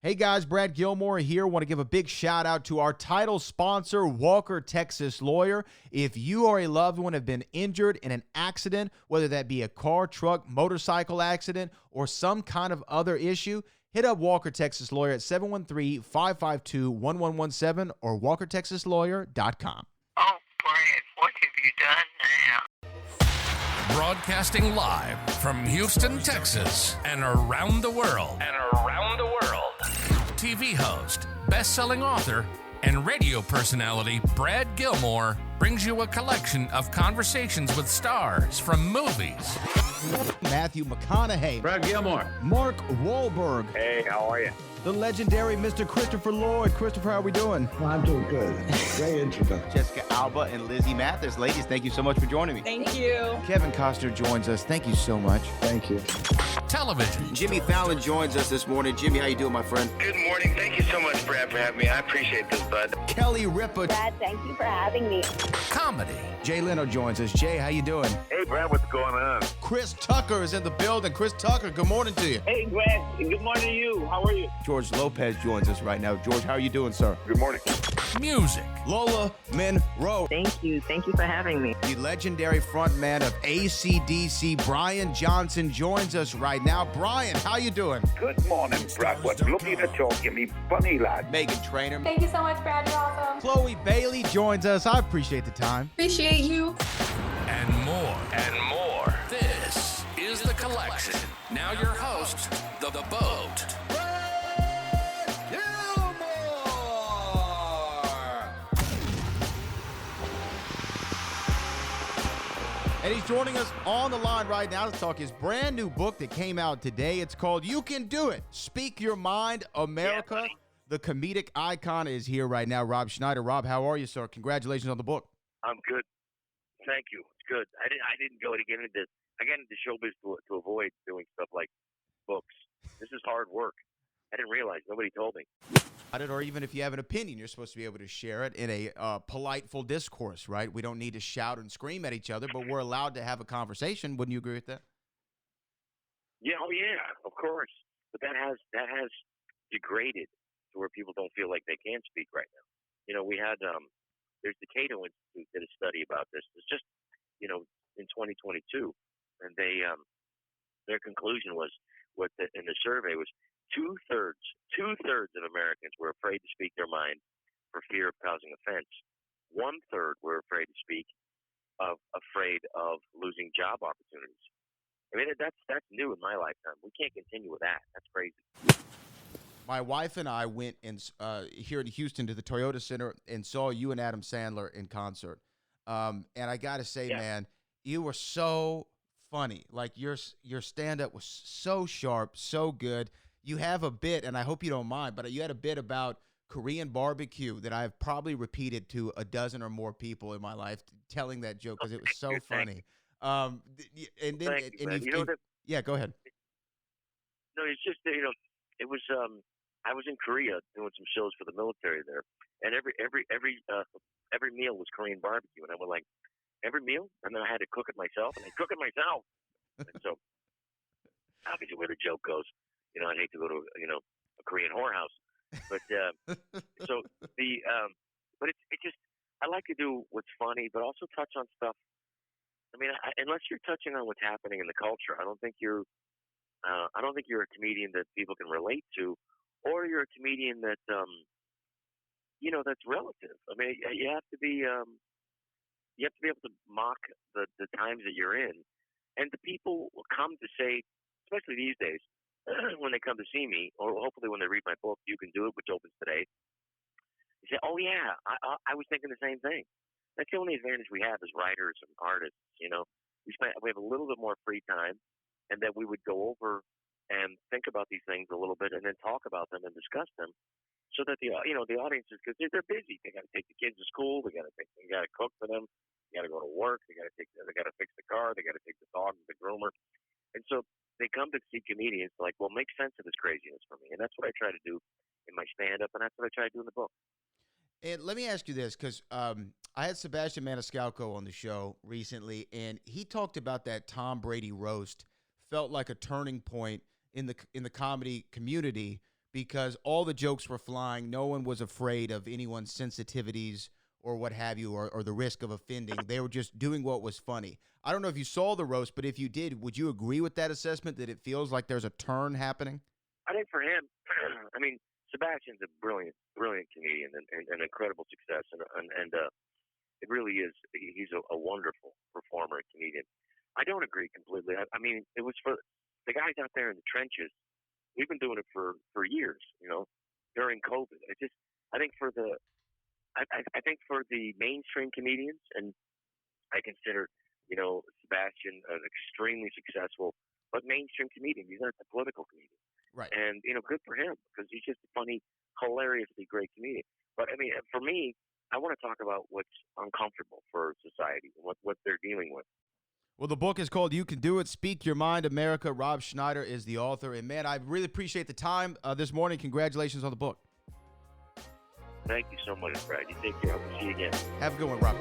Hey guys, Brad Gilmore here. Want to give a big shout out to our title sponsor, Walker Texas Lawyer. If you or a loved one have been injured in an accident, whether that be a car, truck, motorcycle accident, or some kind of other issue, hit up Walker Texas Lawyer at 713-552-1117 or walkertexaslawyer.com. Oh, Brad, what have you done now? Broadcasting live from Houston, Texas, and around the world. TV host, best-selling author, and radio personality Brad Gilmore brings you a collection of conversations with stars from movies. Matthew McConaughey. Brad Gilmore. Mark Wahlberg. Hey, how are you? The legendary Mr. Christopher Lloyd. Christopher, how are we doing? Well, I'm doing good. Great introduction. Jessica Alba and Lizzie Mathers. Ladies, thank you so much for joining me. Thank you. Kevin Costner joins us. Thank you so much. Thank you. Television. Jimmy Fallon joins us this morning. Jimmy, how you doing, my friend? Good morning. Thank you so much, Brad, for having me. I appreciate this, bud. Kelly Ripa. Brad, thank you for having me. Comedy. Jay Leno joins us. Jay, how you doing? Hey, Brad, what's going on? Chris Tucker is in the building. Chris Tucker, good morning to you. Hey, Brad. Good morning to you. How are you? George Lopez joins us right now. George, how are you doing, sir? Good morning. Music. Lola Monroe. Thank you. Thank you for having me. The legendary frontman of AC/DC, Brian Johnson, joins us right now. Brian, how you doing? Good morning, Brad. What lovely to talk to me, funny lad. Megan Trainor. Thank you so much, Brad. You're awesome. Chloe Bailey joins us. I appreciate the time. Appreciate you. And more. This is The Collection. Now your host, The Boat. And he's joining us on the line right now to talk his brand new book that came out today. It's called You Can Do It. Speak Your Mind, America. Yeah, the comedic icon is here right now, Rob Schneider. Rob, how are you, sir? Congratulations on the book. I'm good. Thank you. It's good. I didn't go to get into. I got into showbiz to avoid doing stuff like books. This is hard work. I didn't realize. Nobody told me. Or even if you have an opinion, you're supposed to be able to share it in a politeful discourse, right? We don't need to shout and scream at each other, but we're allowed to have a conversation. Wouldn't you agree with that? Yeah. Oh, yeah. Of course. But that has degraded to where people don't feel like they can speak right now. You know, we had there's the Cato Institute did a study about this. It's just in 2022, and they their conclusion was in the survey was two-thirds of Americans were afraid to speak their mind for fear of causing offense. 1/3 were afraid to speak, afraid of losing job opportunities. I mean, that's new in my lifetime. We can't continue with that. That's crazy. My wife and I went here in Houston to the Toyota Center and saw you and Adam Sandler in concert. And I got to say, man, you were so funny. Like your stand-up was so sharp, so good. You have a bit, and I hope you don't mind, but you had a bit about Korean barbecue that I've probably repeated to a dozen or more people in my life, telling that joke because it was so funny. Yeah, go ahead. No, it's just it was. I was in Korea doing some shows for the military there, and every meal was Korean barbecue, and I went like, every meal, and then I had to cook it myself, and I cook it myself. And so, obviously, where the joke goes, I'd hate to go to a Korean whorehouse, but but it's just I like to do what's funny, but also touch on stuff. I mean, unless you're touching on what's happening in the culture, I don't think you're a comedian that people can relate to, or you're a comedian that that's relative. I mean, you have to be able to mock the times that you're in, and the people will come to say, especially these days, when they come to see me, or hopefully when they read my book, You Can Do It, which opens today, they say, "Oh yeah, I was thinking the same thing." That's the only advantage we have as writers and artists. We have a little bit more free time, and that we would go over and think about these things a little bit, and then talk about them and discuss them, so that the audiences, because they're busy, they got to take the kids to school, they got to cook for them, they got to go to work, they got to fix the car, they got to take the dog to the groomer, and so they come to see comedians like, well, make sense of this craziness for me, and that's what I try to do in my stand-up, and that's what I try to do in the book. And let me ask you this, because I had Sebastian Maniscalco on the show recently, and he talked about that Tom Brady roast felt like a turning point in the comedy community because all the jokes were flying. No one was afraid of anyone's sensitivities or what have you, or the risk of offending. They were just doing what was funny. I don't know if you saw the roast, but if you did, would you agree with that assessment, that it feels like there's a turn happening? I think for him, I mean, Sebastian's a brilliant comedian and an incredible success, and it really is. He's a wonderful performer and comedian. I don't agree completely. I mean, it was for the guys out there in the trenches. We've been doing it for years, during COVID. I think for the mainstream comedians, and I consider, Sebastian an extremely successful but mainstream comedian. He's not a political comedian. Right. And, good for him, because he's just a funny, hilariously great comedian. But, I mean, for me, I want to talk about what's uncomfortable for society and what they're dealing with. Well, the book is called You Can Do It, Speak Your Mind, America. Rob Schneider is the author. And, man, I really appreciate the time this morning. Congratulations on the book. Thank you so much, Brad. You take care. I'll see you again. Have a good one, Rob.